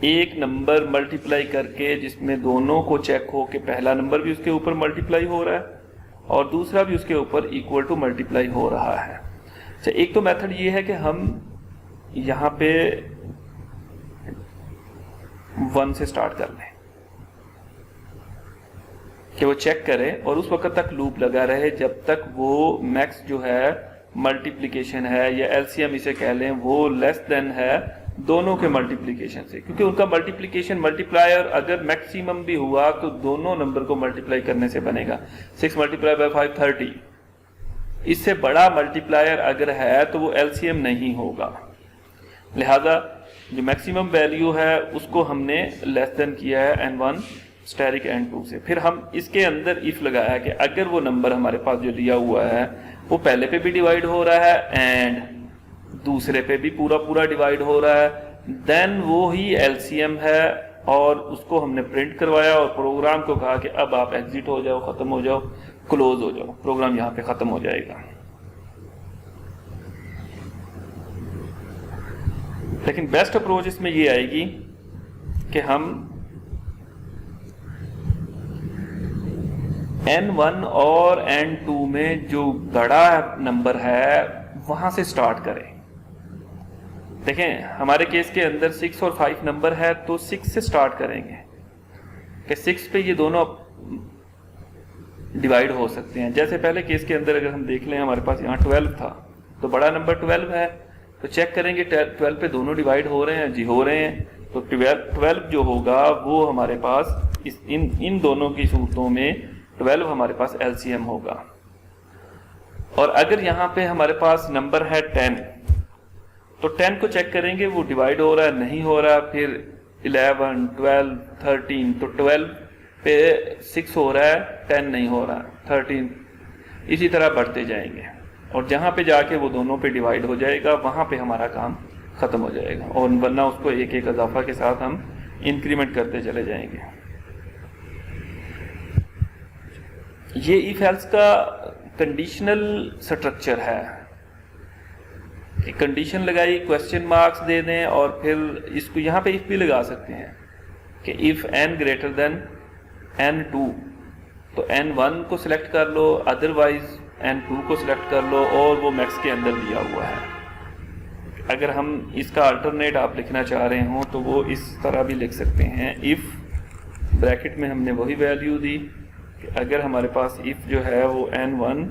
एक नंबर मल्टीप्लाई करके जिसमें दोनों को चेक हो कि पहला नंबर भी उसके ऊपर मल्टीप्लाई हो रहा है और दूसरा भी उसके ऊपर इक्वल टू मल्टीप्लाई हो रहा है। अच्छा, एक तो मेथड ये है कि हम यहाँ पे 1 से स्टार्ट कर लें कि वो चेक करे और उस वक्त तक लूप लगा रहे जब तक वो मैक्स जो है मल्टीप्लिकेशन है या एलसीएम इसे कह लें वो लेस देन है दोनों के मल्टीप्लिकेशन से, क्योंकि उनका मल्टीप्लिकेशन मल्टीप्लायर अगर मैक्सिमम भी हुआ तो दोनों नंबर को मल्टीप्लाई करने से बनेगा। 6 मल्टीप्लाई बाय 5 30, इससे बड़ा मल्टीप्लायर अगर है तो वो एलसीएम नहीं होगा। लिहाजा जो मैक्सिमम वैल्यू है उसको हमने लेस देन किया है n1 स्टेरिक n2 से। फिर हम इसके अंदर इफ लगाया कि अगर वो नंबर हमारे पास जो लिया हुआ है वो पहले पे भी डिवाइड हो रहा है एंड दूसरे पे भी पूरा पूरा डिवाइड हो रहा है, देन वो ही एलसीएम है। और उसको हमने प्रिंट करवाया और प्रोग्राम को कहा कि अब आप एग्जिट हो जाओ, खत्म हो जाओ, क्लोज हो जाओ, प्रोग्राम यहाँ पे खत्म हो जाएगा। लेकिन बेस्ट अप्रोच इसमें ये आएगी कि हम n1 और n2 में जो बड़ा नंबर है वहां से स्टार्ट करें। देखें, हमारे केस के अंदर 6 और 5 नंबर है तो 6 से स्टार्ट करेंगे कि 6 पे ये दोनों डिवाइड हो सकते हैं। जैसे पहले केस के अंदर अगर हम देख लें, हमारे पास यहाँ 12 था तो बड़ा नंबर 12 है, तो चेक करेंगे 12 पे दोनों डिवाइड हो रहे हैं जी, हो रहे हैं। तो 12 जो होगा वो हमारे पास इन दोनों की सूरतों में 12 हमारे पास एलसीएम होगा। और अगर यहाँ पे हमारे पास नंबर है 10 तो 10 को चेक करेंगे वो डिवाइड हो रहा है नहीं हो रहा, फिर 11 12 13, तो 12 पे 6 हो रहा है, 10 नहीं हो रहा, 13, इसी तरह बढ़ते जाएंगे और जहाँ पे जाके वो दोनों पे डिवाइड हो जाएगा वहाँ पे हमारा काम खत्म हो जाएगा और वरना उसको एक एक इजाफा के साथ हम इंक्रीमेंट करते चले जाएंगे। ये इफ एल्स का कंडीशनल स्ट्रक्चर है कि कंडीशन लगाई, क्वेश्चन मार्क्स दे दें और फिर इसको यहाँ पे इफ भी लगा सकते हैं कि if n greater than n2 तो n1 को सिलेक्ट कर लो, अदरवाइज n2 को सिलेक्ट कर लो और वो मैक्स के अंदर दिया हुआ है। अगर हम इसका अल्टरनेट आप लिखना चाह रहे हो तो वो इस तरह भी लिख सकते हैं, इफ ब्रैकेट में हमने वही वैल्यू दी कि अगर हमारे पास इफ जो है वो n1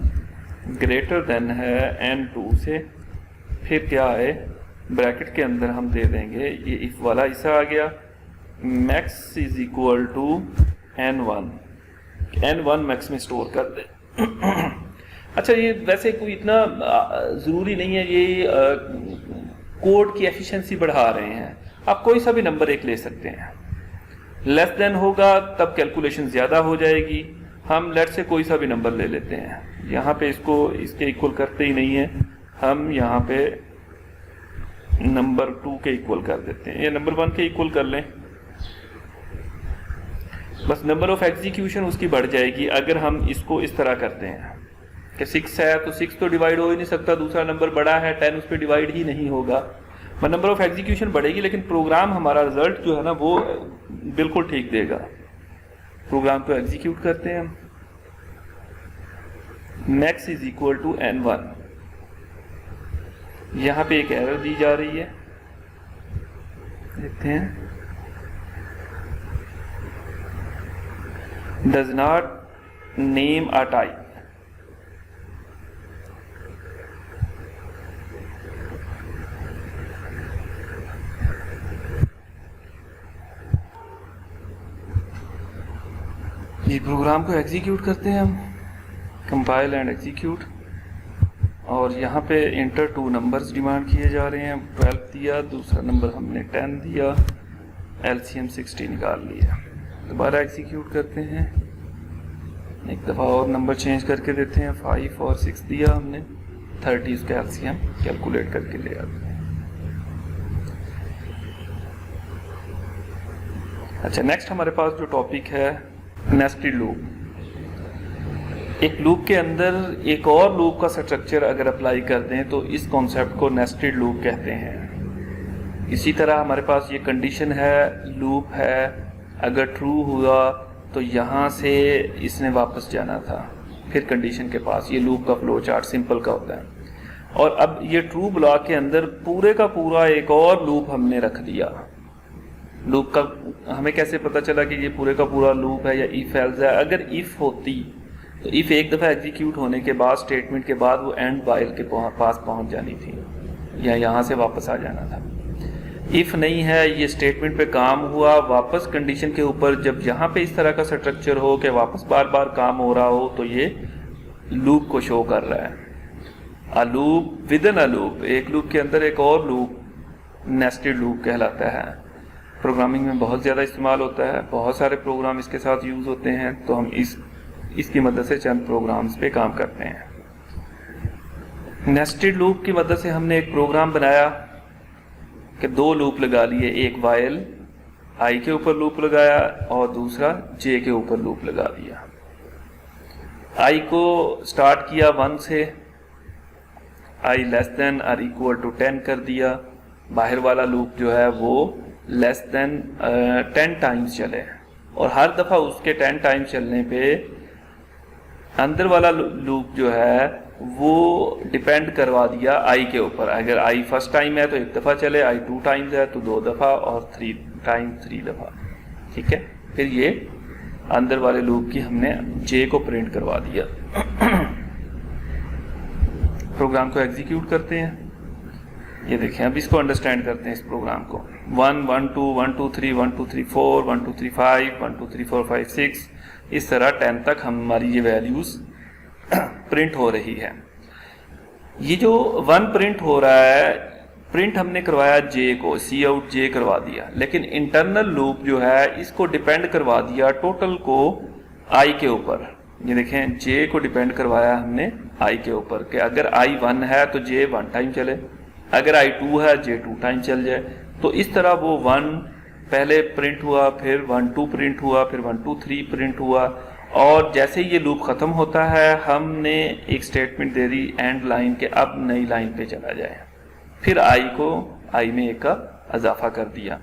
ग्रेटर देन है n2 से, फिर क्या है ब्रैकेट के अंदर हम दे देंगे ये इफ वाला हिस्सा आ गया, max is equal to n1 max में स्टोर कर दे। अच्छा, ये वैसे कोई इतना ज़रूरी नहीं है, ये कोड की एफिशिएंसी बढ़ा रहे हैं। आप कोई सा भी नंबर एक ले सकते हैं, लेस देन होगा तब कैलकुलेशन ज़्यादा हो जाएगी। हम लेट से कोई सा भी नंबर ले लेते हैं, यहाँ पे इसको इसके इक्वल करते ही नहीं है, हम यहाँ पे नंबर 2 के इक्वल कर देते हैं या नंबर 1 के इक्वल कर लें, बस नंबर ऑफ एग्जीक्यूशन उसकी बढ़ जाएगी। अगर हम इसको इस तरह करते हैं कि 6 है तो 6 तो डिवाइड हो ही नहीं सकता, दूसरा नंबर बड़ा है 10 उस पर डिवाइड ही नहीं होगा, नंबर ऑफ एग्जीक्यूशन बढ़ेगी लेकिन प्रोग्राम हमारा रिजल्ट जो है ना वो बिल्कुल ठीक देगा। प्रोग्राम को एग्जीक्यूट करते हैं, max is equal to n1, यहाँ पे एक एरर दी जा रही है, देखते हैं, does not name a type. ये प्रोग्राम को एग्जीक्यूट करते हैं हम, कंपाइल एंड एग्जीक्यूट, और यहाँ पे इंटर 2 नंबर्स डिमांड किए जा रहे हैं। 12 दिया, दूसरा नंबर हमने 10 दिया, एलसीएम 60 निकाल लिया। दोबारा एग्जीक्यूट करते हैं, एक दफ़ा और नंबर चेंज करके देते हैं, 5 और 6 दिया हमने, 30 उसका एलसीएम कैलकुलेट करके ले आते हैं। अच्छा, नेक्स्ट हमारे पास जो टॉपिक है नेस्टेड लूप। एक लूप के अंदर एक और लूप का स्ट्रक्चर अगर अप्लाई कर दें तो इस कॉन्सेप्ट को नेस्टेड लूप कहते हैं। इसी तरह हमारे पास ये कंडीशन है, लूप है, अगर ट्रू हुआ तो यहाँ से इसने वापस जाना था फिर कंडीशन के पास। ये लूप का फ्लो चार्ट सिंपल का होता है। और अब ये ट्रू ब्लॉक के अंदर पूरे का पूरा एक और लूप हमने रख दिया। लूप का हमें कैसे पता चला कि ये पूरे का पूरा लूप है या इफ एल्स है? अगर इफ होती तो इफ एक दफ़ा एग्जीक्यूट होने के बाद, स्टेटमेंट के बाद, वो एंड वाइल के पास पहुंच जानी थी या यहाँ से वापस आ जाना था। इफ नहीं है, ये स्टेटमेंट पे काम हुआ, वापस कंडीशन के ऊपर जब यहाँ पे इस तरह का स्ट्रक्चर हो कि वापस बार बार काम हो रहा हो तो ये लूप को शो कर रहा है। A loop with in a loop, एक लूप के अंदर एक और लूप नेस्टेड लूप कहलाता है। प्रोग्रामिंग में बहुत ज़्यादा इस्तेमाल होता है, बहुत सारे प्रोग्राम इसके साथ यूज़ होते हैं, तो हम इसकी मदद से चंद प्रोग्राम्स पे काम करते हैं। नेस्टेड लूप की मदद से हमने एक प्रोग्राम बनाया कि दो लूप लगा लिए, एक वाइल आई के ऊपर लूप लगाया और दूसरा जे के ऊपर लूप लगा दिया। आई को स्टार्ट किया 1 से, आई लेस देन और इक्वल टू 10 कर दिया। बाहर वाला लूप जो है वो लेस देन 10 टाइम्स चले और हर दफ़ा उसके 10 टाइम्स चलने पे अंदर वाला लूप जो है वो डिपेंड करवा दिया आई के ऊपर। अगर आई फर्स्ट टाइम है तो एक दफ़ा चले, आई 2 टाइम्स है तो 2 दफ़ा और 3 टाइम्स 3 दफ़ा। ठीक है, फिर ये अंदर वाले लूप की हमने जे को प्रिंट करवा दिया। प्रोग्राम को एग्जीक्यूट करते हैं। ये देखें, अब इसको अंडरस्टैंड करते हैं इस प्रोग्राम को। 1 1 2 1 2 3 1 2 3 4 1 2 3 5 1 2 3 4 5 6 इस तरह 10 तक हमारी ये वैल्यूज प्रिंट हो रही है। ये जो 1 प्रिंट हो रहा है, प्रिंट हमने करवाया जे को, सी आउट जे करवा दिया, लेकिन इंटरनल लूप जो है इसको डिपेंड करवा दिया टोटल को आई के ऊपर। ये देखें, जे को डिपेंड करवाया हमने आई के ऊपर कि अगर आई 1 है तो जे 1 टाइम चले, अगर आई 2 है जे 2 टाइम चल जाए। तो इस तरह वो 1 पहले प्रिंट हुआ, फिर 1 2 प्रिंट हुआ, फिर 1 2 3 प्रिंट हुआ, और जैसे ये लूप ख़त्म होता है हमने एक statement they the and line के अब नई लाइन पे चला जाए। फिर आई में एक का इजाफा कर दिया।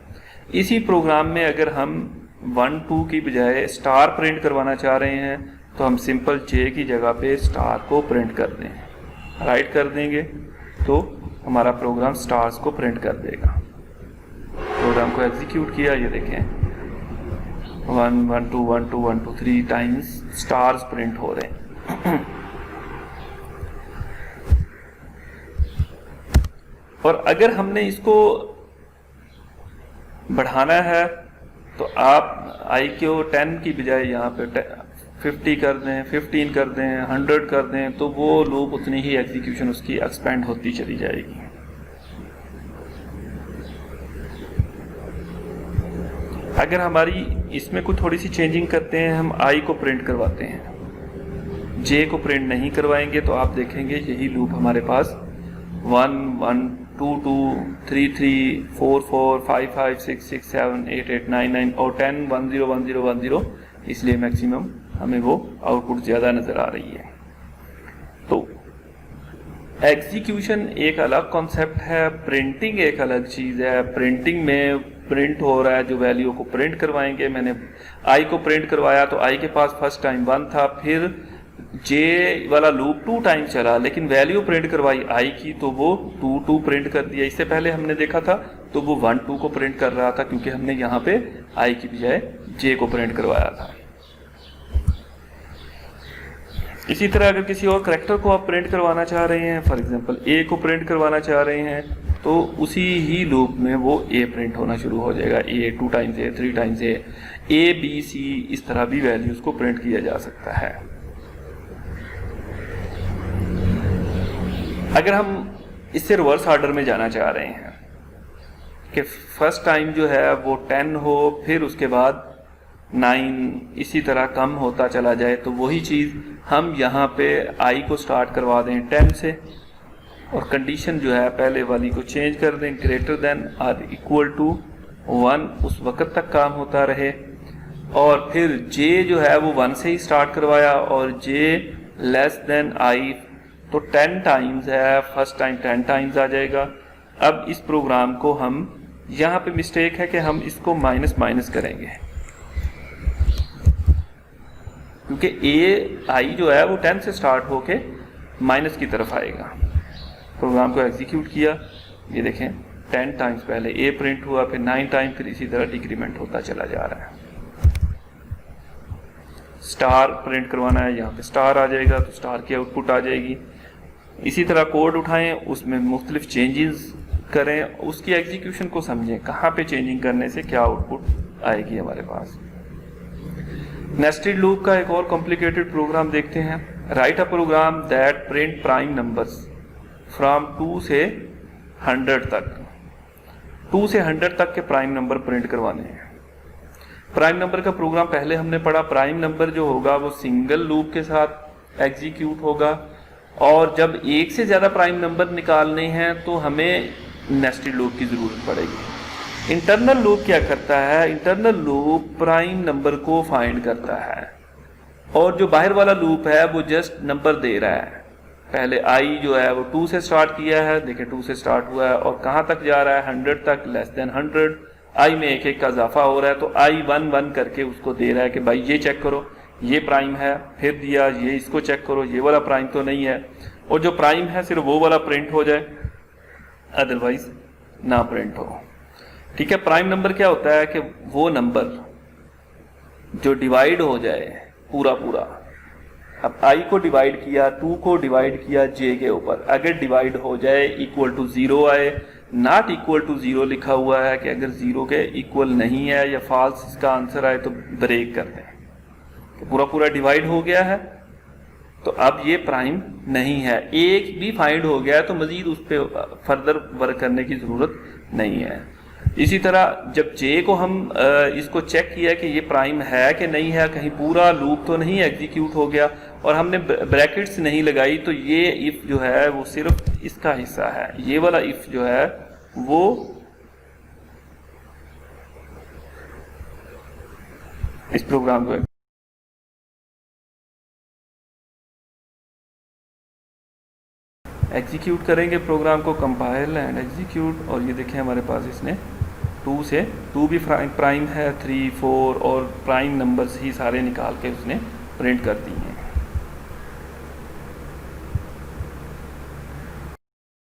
इसी प्रोग्राम में अगर हम 1 2 की बजाय स्टार प्रिंट करवाना चाह रहे हैं तो हम सिंपल जे की जगह पे स्टार को प्रिंट कर दें, राइट कर देंगे तो हमारा प्रोग्राम स्टार्स को प्रिंट कर देगा। प्रोग्राम को एग्जीक्यूट किया, ये देखें 1 1 2 1 2 1 2 3 टाइम्स स्टार्स प्रिंट हो रहे हैं। और अगर हमने इसको बढ़ाना है तो आप आई को 10 की बजाय यहाँ पे 50 कर दें, 15 कर दें, 100 कर दें, तो वो लूप उतनी ही एग्जीक्यूशन उसकी एक्सपेंड होती चली जाएगी। अगर हमारी इसमें कुछ थोड़ी सी चेंजिंग करते हैं, हम आई को प्रिंट करवाते हैं, जे को प्रिंट नहीं करवाएंगे, तो आप देखेंगे यही लूप हमारे पास 1 1 2 2 3 3 4 4 5 5 6 6 7 8 8 9 9 और 10 1 0 1 0 1 0, इसलिए मैक्सिमम हमें वो आउटपुट ज़्यादा नज़र आ रही है। तो एग्जीक्यूशन एक अलग कॉन्सेप्ट है, प्रिंटिंग एक अलग चीज़ है। प्रिंटिंग में प्रिंट हो रहा है, जो वैल्यू को प्रिंट करवाएंगे, मैंने आई को प्रिंट करवाया तो आई के पास फर्स्ट टाइम 1 था, फिर जे वाला लूप 2 टाइम चला, लेकिन वैल्यू प्रिंट करवाई आई की तो वो 2 2 प्रिंट कर दिया। इससे पहले हमने देखा था तो वो 1 2 को प्रिंट कर रहा था क्योंकि हमने यहाँ पे आई की बजाय जे को प्रिंट करवाया था। इसी तरह अगर किसी और करैक्टर को आप प्रिंट करवाना चाह रहे हैं, फॉर एग्जांपल ए को प्रिंट करवाना चाह रहे हैं, तो उसी ही लूप में वो ए प्रिंट होना शुरू हो जाएगा। A 2 times a, 3 times a b c, इस तरह भी वैल्यूज को प्रिंट किया जा सकता है। अगर हम इससे रिवर्स ऑर्डर में जाना चाह रहे हैं कि फर्स्ट टाइम जो है वो 10 हो, फिर उसके बाद 9, इसी तरह कम होता चला जाए, तो वही चीज़ हम यहाँ पे आई को स्टार्ट करवा दें 10 से और कंडीशन जो है पहले वाली को चेंज कर दें, ग्रेटर देन और इक्वल टू 1 उस वक्त तक काम होता रहे, और फिर j जो है वो 1 से ही स्टार्ट करवाया, और j लेस देन i तो 10 टाइम्स है, फर्स्ट टाइम 10 टाइम्स आ जाएगा। अब इस प्रोग्राम को हम, यहाँ पे मिस्टेक है कि हम इसको माइनस माइनस करेंगे, क्योंकि ai जो है वो 10 से स्टार्ट होके माइनस की तरफ आएगा। प्रोग्राम को एग्जीक्यूट किया, ये देखें 10 टाइम्स पहले a प्रिंट हुआ, फिर 9 टाइम, फिर इसी तरह डिक्रीमेंट होता चला जा रहा है। स्टार प्रिंट करवाना है, यहाँ पे स्टार आ जाएगा तो स्टार की आउटपुट आ जाएगी। इसी तरह कोड उठाएं, उसमें मुख्तलिफ चेंजेस करें, उसकी एग्जीक्यूशन को समझें, कहाँ पे चेंजिंग करने से क्या आउटपुट आएगी हमारे पास। नेस्टेड लूप का एक और कॉम्प्लिकेटेड प्रोग्राम देखते हैं। Write a program that print prime numbers from 2 से 100 तक। 2 से 100 तक के प्राइम नंबर प्रिंट करवाने हैं। प्राइम नंबर का प्रोग्राम पहले हमने पढ़ा, प्राइम नंबर जो होगा वो सिंगल लूप के साथ एग्जीक्यूट होगा, और जब एक से ज़्यादा प्राइम नंबर निकालने हैं तो हमें नेस्टेड लूप की ज़रूरत पड़ेगी। इंटरनल लूप क्या करता है? इंटरनल लूप प्राइम नंबर को फाइंड करता है, और जो बाहर वाला लूप है वो जस्ट नंबर दे रहा है। पहले i जो है वो 2 से स्टार्ट किया है, देखिए 2 से स्टार्ट हुआ है, और कहाँ तक जा रहा है? 100 तक, लेस देन 100। i में एक एक का इजाफा हो रहा है, तो i 1 1 करके उसको दे रहा है कि भाई ये चेक करो, ये प्राइम है। फिर दिया ये, इसको चेक करो, ये वाला प्राइम तो नहीं है, और जो प्राइम है सिर्फ वो वाला प्रिंट हो जाए, अदरवाइज ना प्रिंट हो। ठीक है, प्राइम नंबर क्या होता है कि वो नंबर जो डिवाइड हो जाए पूरा पूरा। अब i को डिवाइड किया, 2 को डिवाइड किया j के ऊपर, अगर डिवाइड हो जाए इक्वल टू 0 आए, नॉट इक्वल टू 0 लिखा हुआ है कि अगर 0 के इक्वल नहीं है या फॉल्स इसका आंसर आए तो ब्रेक कर दें कि पूरा पूरा डिवाइड हो गया है, तो अब ये प्राइम नहीं है। एक भी फाइंड हो गया है तो मजीद उस पर फर्दर वर्क करने की ज़रूरत नहीं है। इसी तरह जब j को हम इसको चेक किया कि ये प्राइम है कि नहीं है, कहीं पूरा लूप तो नहीं एग्जीक्यूट हो गया, और हमने ब्रैकेट्स नहीं लगाई, तो ये इफ जो है वो सिर्फ इसका हिस्सा है। ये वाला इफ जो है वो इस प्रोग्राम को एग्जीक्यूट करेंगे। प्रोग्राम को कंपाइल एंड एग्जीक्यूट, और ये देखें हमारे पास इसने 2 से 2 भी प्राइम है, 3 4 और प्राइम नंबर्स ही सारे निकाल के उसने प्रिंट कर दी।